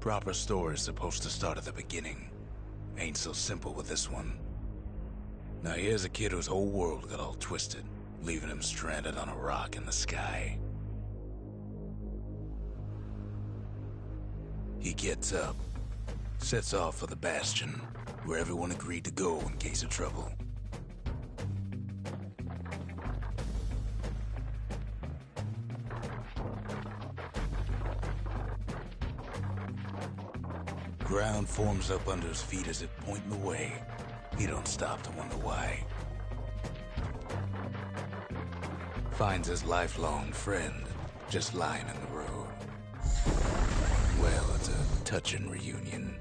Proper story's supposed to start at the beginning. Ain't so simple with this one. Now here's a kid whose whole world got all twisted, leaving him stranded on a rock in the sky. He gets up, sets off for the Bastion, where everyone agreed to go in case of trouble. Ground forms up under his feet as it pointing the way. He don't stop to wonder why. Finds his lifelong friend just lying in the road. Well, it's a touching reunion.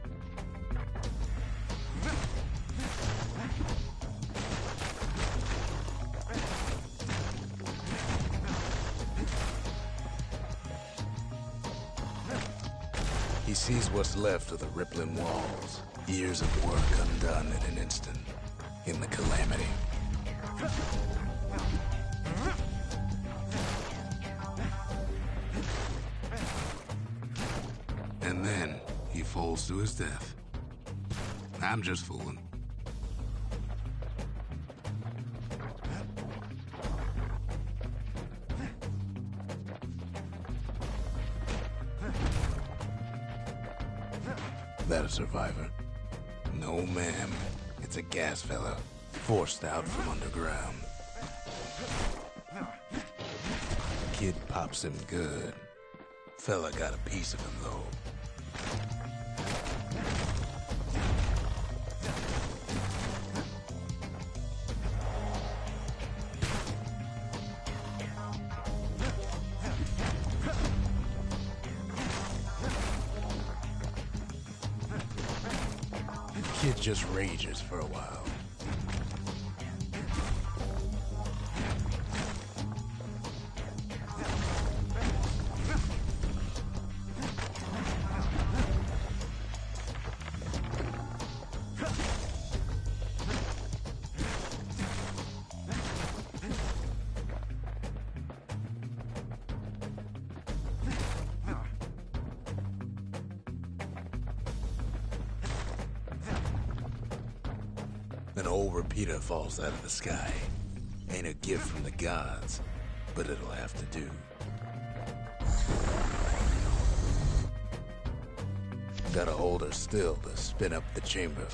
He sees what's left of the rippling walls, years of work undone in an instant, in the calamity. And then he falls to his death. I'm just fooling. That a survivor? No, ma'am. It's a gas fella, forced out from underground. Kid pops him good. Fella got a piece of him, though. Kid just rages for a while. An old repeater falls out of the sky. Ain't a gift from the gods, but it'll have to do. Gotta hold her still to spin up the chamber.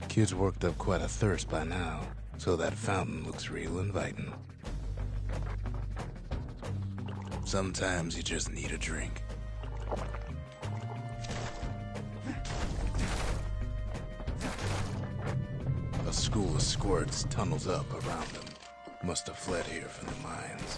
Kid's worked up quite a thirst by now, so that fountain looks real inviting. Sometimes you just need a drink. A school of squirts tunnels up around them. Must have fled here from the mines.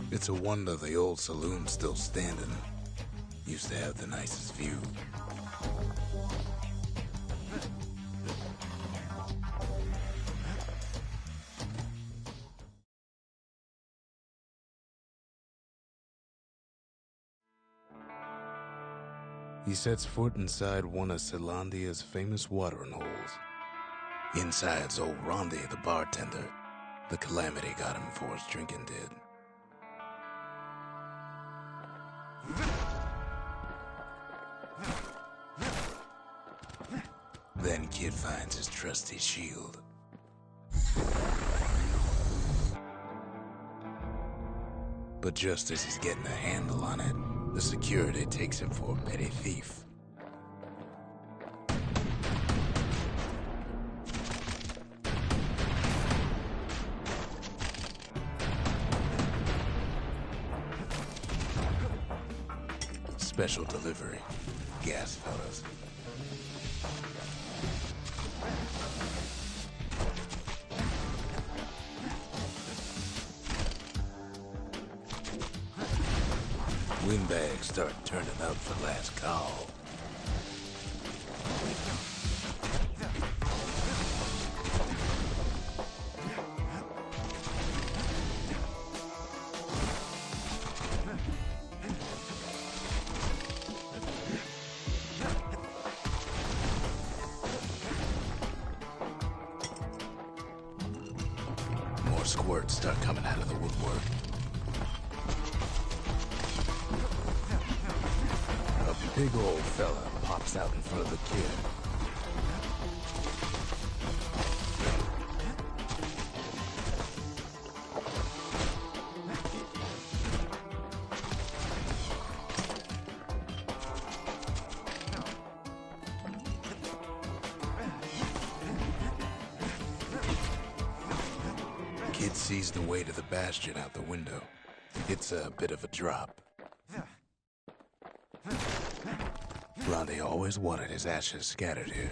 It's a wonder the old saloon's still standing. Used to have the nicest view. He sets foot inside one of Zealandia's famous watering holes. Inside's old Rondi, the bartender. The calamity got him before his drinking did. Then Kid finds his trusty shield. But just as he's getting a handle on it, The security takes him for a petty thief. Special delivery. Gas, fellas. Windbags start turning out for last call. More squirts start coming out of the woodwork. A big old fella pops out in front of the kid. Kid sees the way to the Bastion out the window. It's a bit of a drop. Blondie always wanted his ashes scattered here.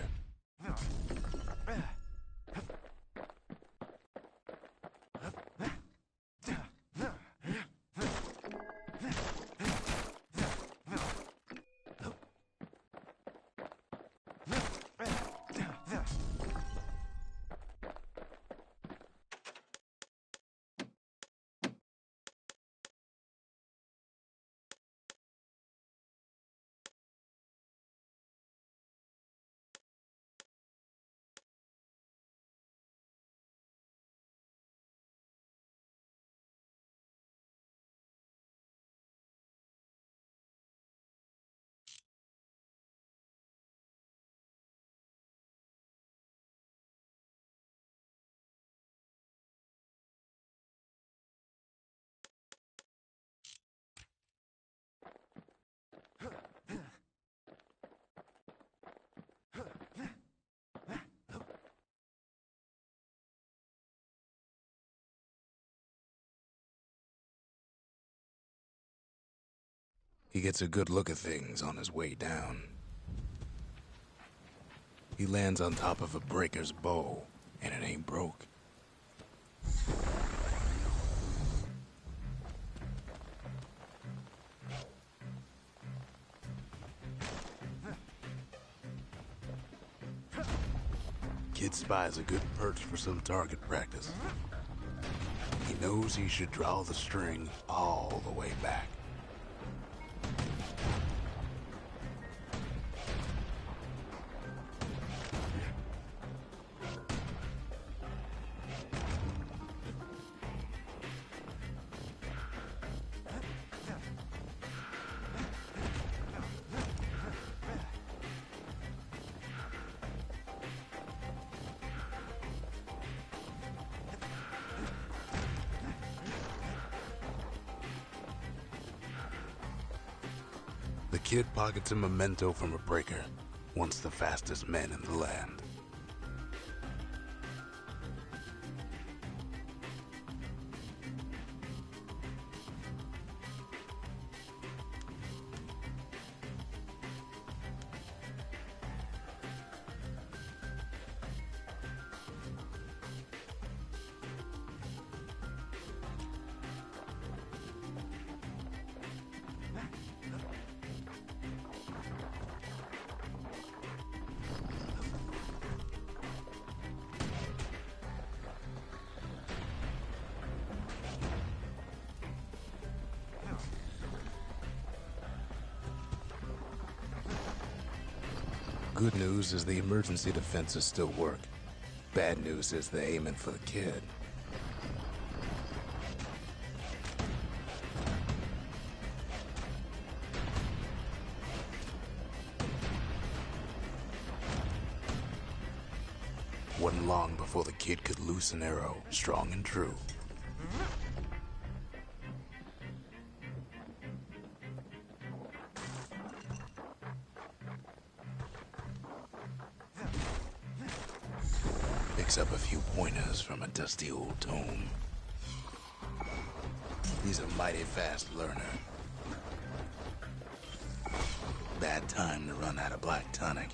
He gets a good look at things on his way down. He lands on top of a breaker's bow, and it ain't broke. Kid spies a good perch for some target practice. He knows he should draw the string all the way back. The kid pockets a memento from a breaker, once the fastest men in the land. Good news is the emergency defenses still work. Bad news is they're aiming for the kid. Wasn't long before the kid could loose an arrow, strong and true. picks up a few pointers from a dusty old tome. He's a mighty fast learner. Bad time to run out of black tonic.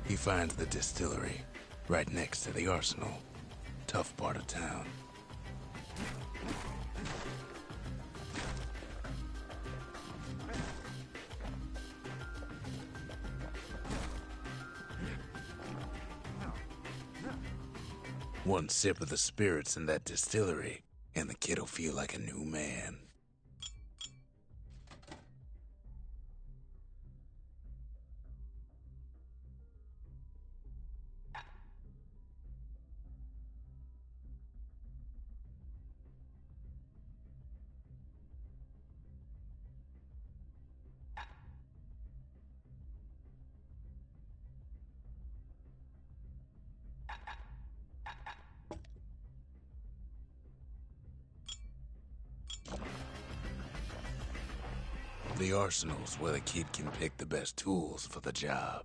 He finds the distillery, right next to the arsenal. Tough part of town. One sip of the spirits in that distillery, and the kid'll feel like a new man. The arsenal's where the kid can pick the best tools for the job.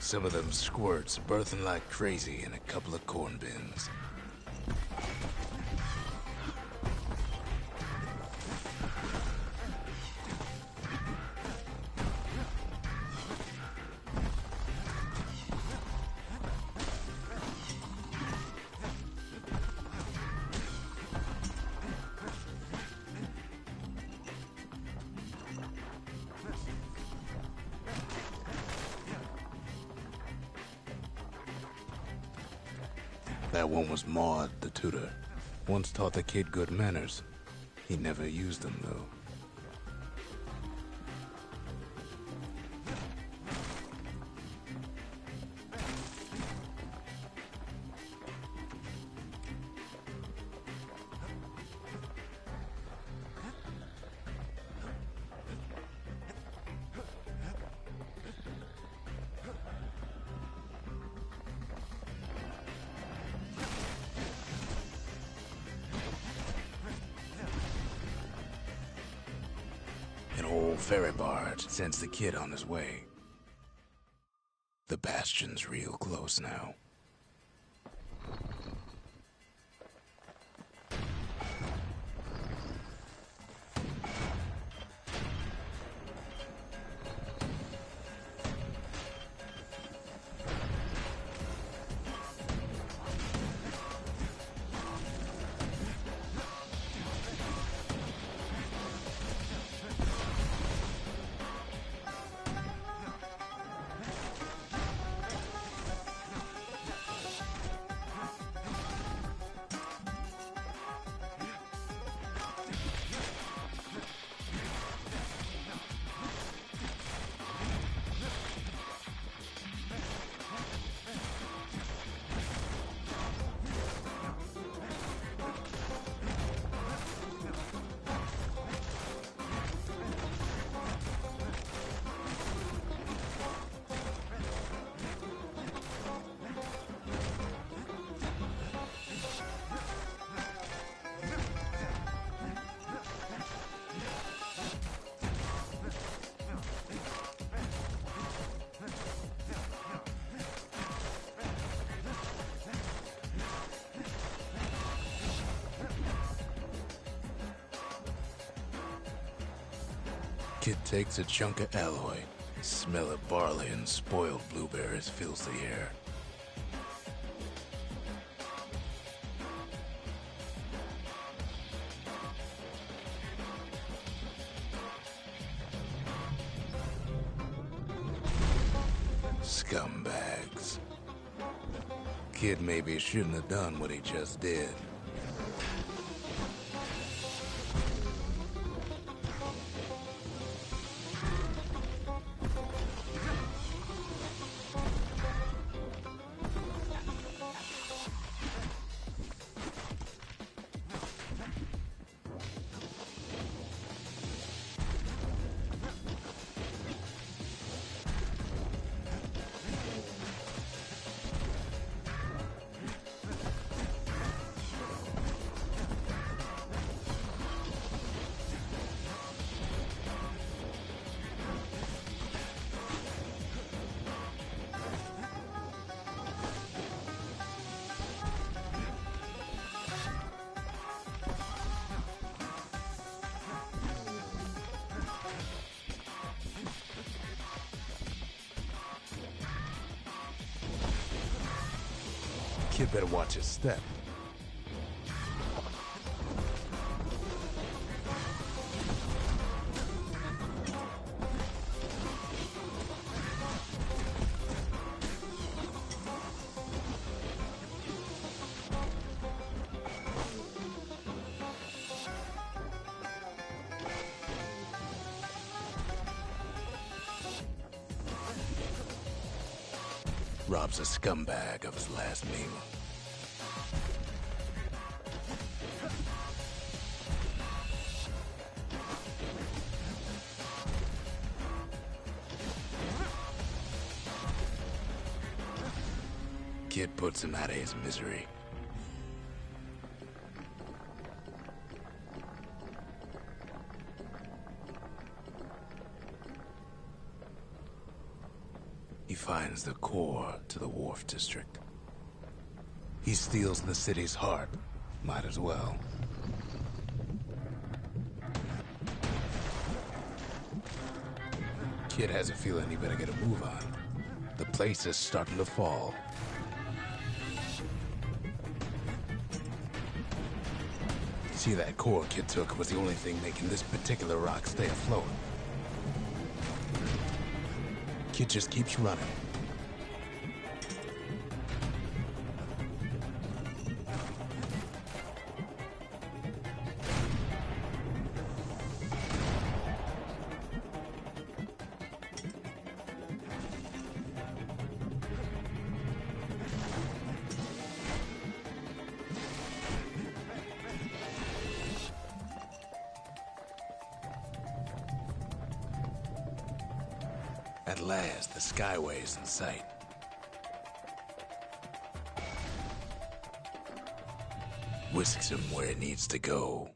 Some of them squirts birthing like crazy in a couple of corn bins. That one was Maud, the tutor. Once taught the kid good manners. He never used them, though. An old ferry barge sends the kid on his way. The Bastion's real close now. Kid takes a chunk of alloy. Smell of barley and spoiled blueberries fills the air. Scumbags. Kid maybe shouldn't have done what he just did. Kid better watch his step. Robs a scumbag of his last meal. Kid puts him out of his misery. He finds the core to the Wharf District. He steals the city's heart. Might as well. Kid has a feeling he better get a move on. The place is starting to fall. See, that core Kid took was the only thing making this particular rock stay afloat. Kid just keeps running. At last, the skyway's in sight. Whisks him where it needs to go.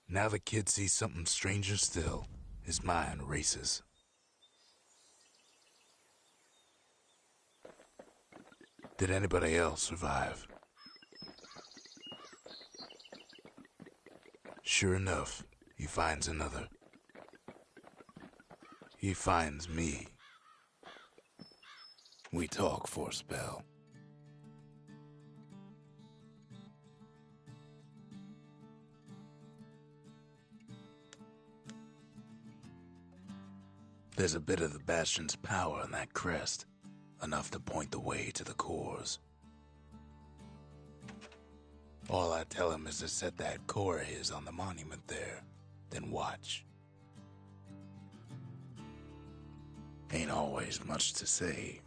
Now the kid sees something stranger still. His mind races. Did anybody else survive? Sure enough, he finds another. He finds me. We talk for a spell. There's a bit of the Bastion's power in that crest, enough to point the way to the cores. All I tell him is to set that core of his on the monument there, then watch. Ain't always much to say.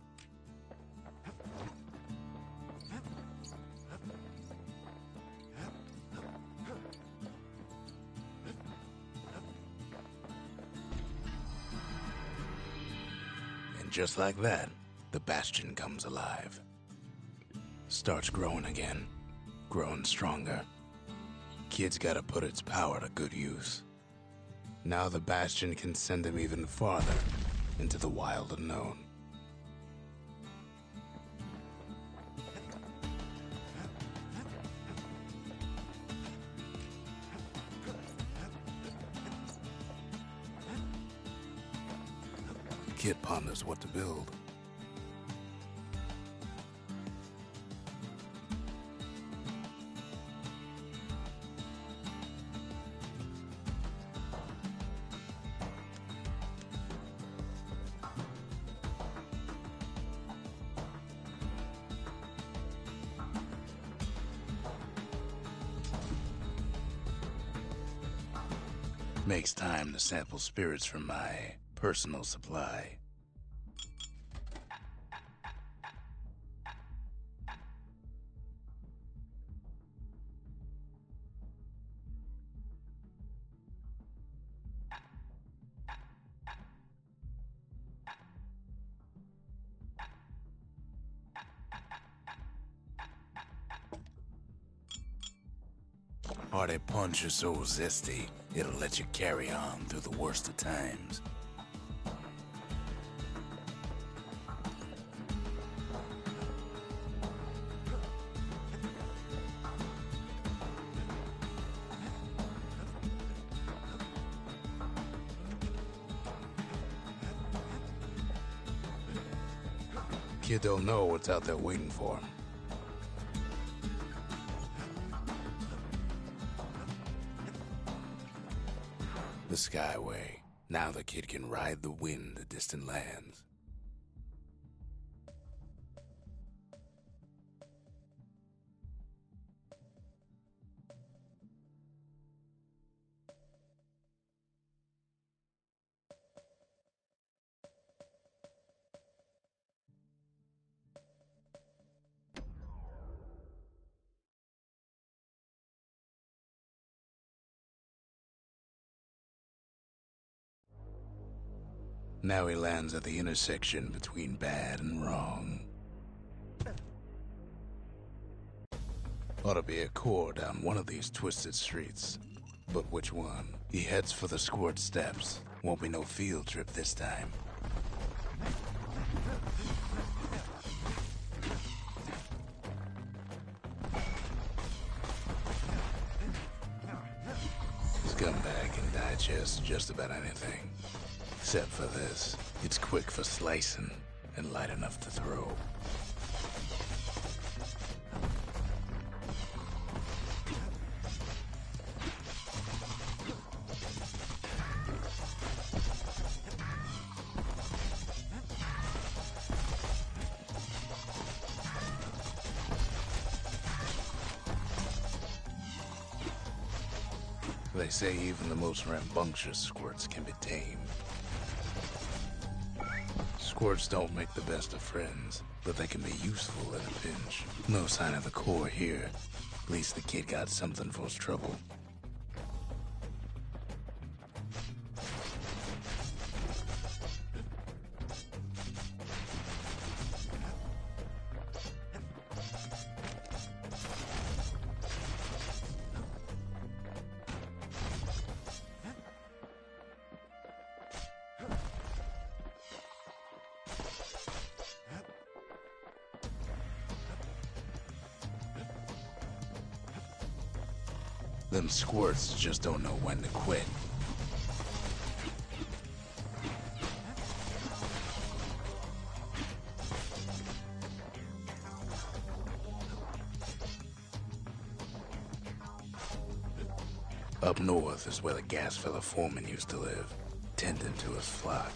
And just like that, the Bastion comes alive. Starts growing again. Growing stronger. Kid's gotta put its power to good use. Now the Bastion can send him even farther into the wild unknown. kid ponders what to build. Makes time to sample spirits from my personal supply. Hearty punch is so zesty, it'll let you carry on through the worst of times. Kid don't know what's out there waiting for him. The Skyway. Now the kid can ride the wind to distant lands. Now he lands at the intersection between bad and wrong. Ought to be a core down one of these twisted streets. But which one? He heads for the squirt steps. Won't be no field trip this time. Scumbag can digest just about anything. Except for this. It's quick for slicing and light enough to throw. They say even the most rambunctious squirts can be tamed. Squirts don't make the best of friends, but they can be useful in a pinch. No sign of the core here. At least the kid got something for his trouble. Them squirts just don't know when to quit. Up north is where the gas fella foreman used to live, tending to his flock.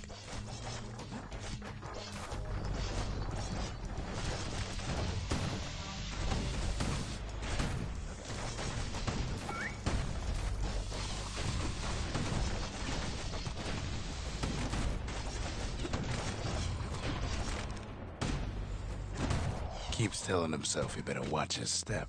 Keeps telling himself he better watch his step.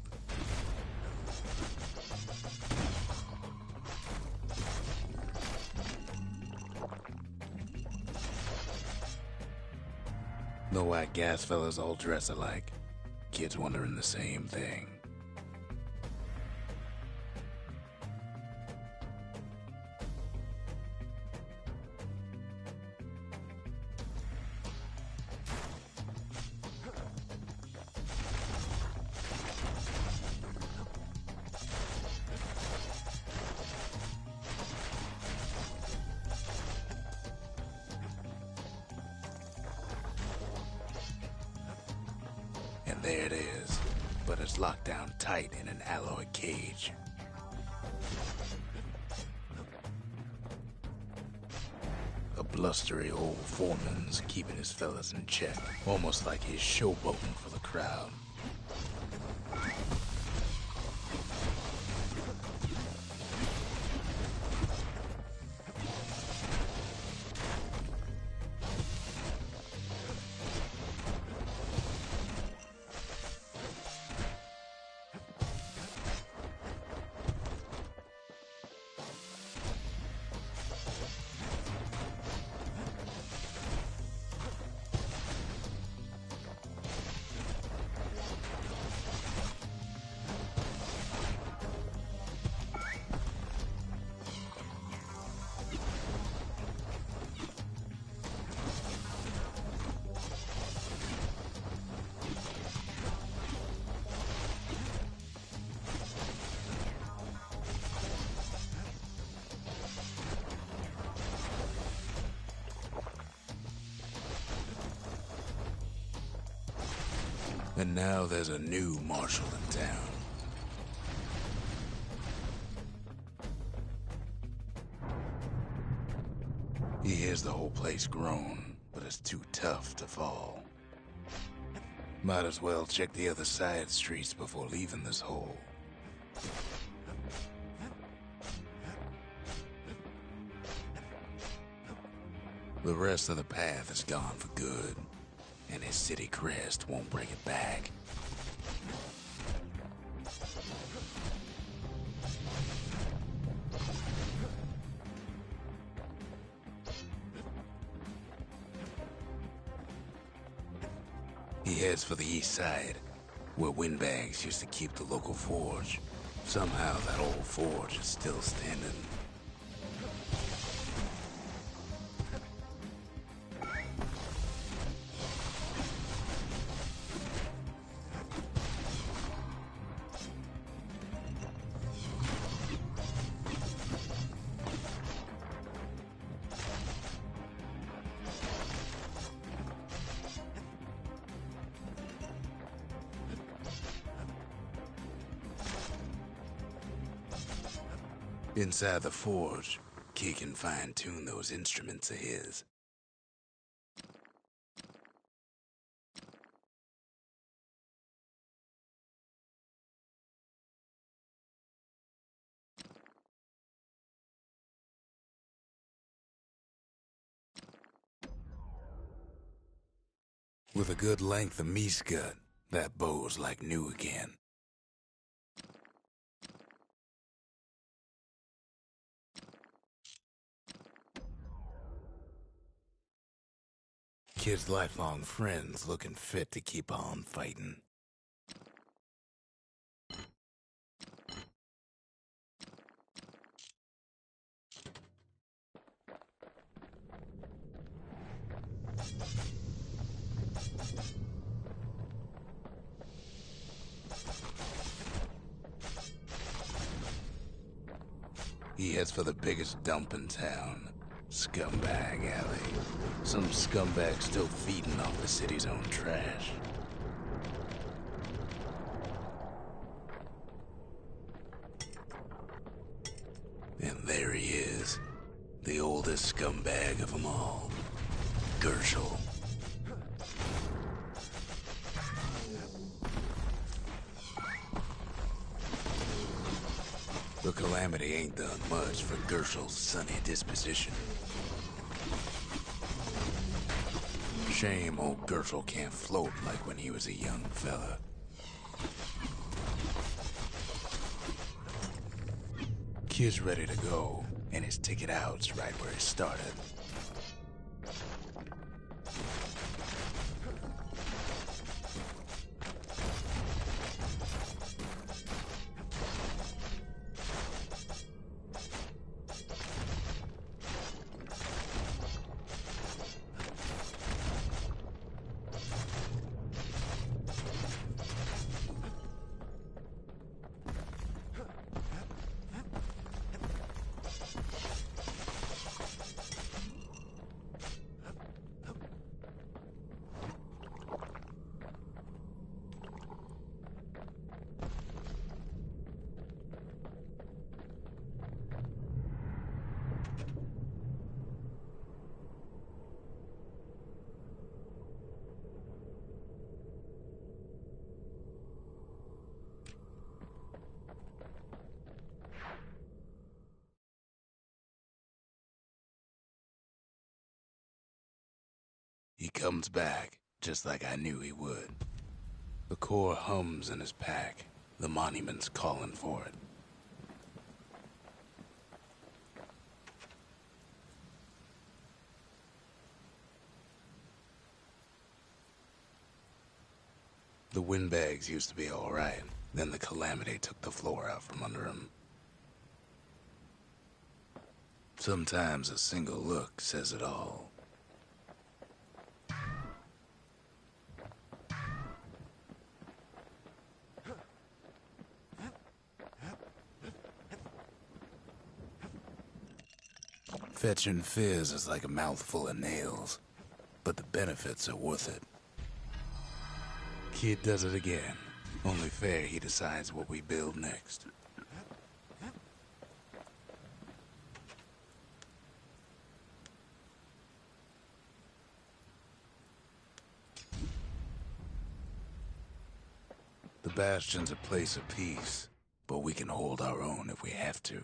Know why gas fellas all dress alike? Kids wondering the same thing. There it is, but it's locked down tight in an alloy cage. A blustery old foreman's keeping his fellas in check, almost like he's showboating for the crowd. And now there's a new marshal in town. He hears the whole place groan, but it's too tough to fall. Might as well check the other side streets before leaving this hole. The rest of the path is gone for good, and his city crest won't bring it back. He heads for the east side, where windbags used to keep the local forge. Somehow that old forge is still standing. Inside the forge, Key can fine-tune those instruments of his. With a good length of meat-gut, that bow's like new again. Kid's lifelong friends looking fit to keep on fighting. He heads for the biggest dump in town. Scumbag Alley. Some scumbag still feeding off the city's own trash. And there he is. The oldest scumbag of them all. Gershel. The calamity ain't done much for Gershel's sunny disposition. Shame old Gershel can't float like when he was a young fella. Kid's ready to go, and his ticket out's right where he started. He comes back, just like I knew he would. The core hums in his pack. The monument's calling for it. The windbags used to be alright. Then the calamity took the floor out from under him. Sometimes a single look says it all. Fetching fizz is like a mouthful of nails, but the benefits are worth it. Kid does it again. Only fair he decides what we build next. The Bastion's a place of peace, but we can hold our own if we have to.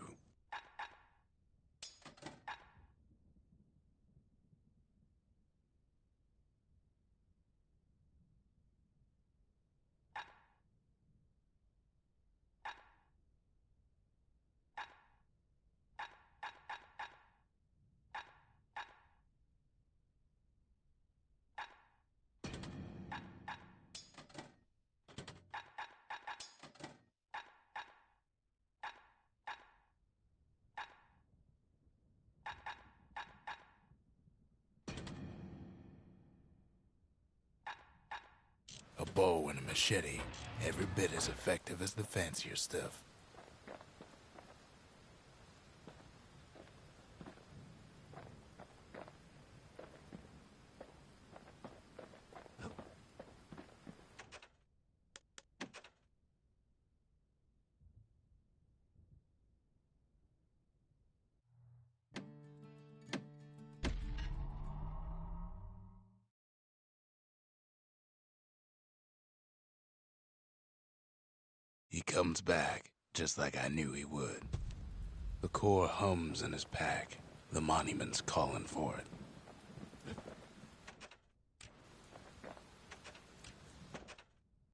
A bow and a machete, every bit as effective as the fancier stuff. He comes back, just like I knew he would. The core hums in his pack. The monument's calling for it.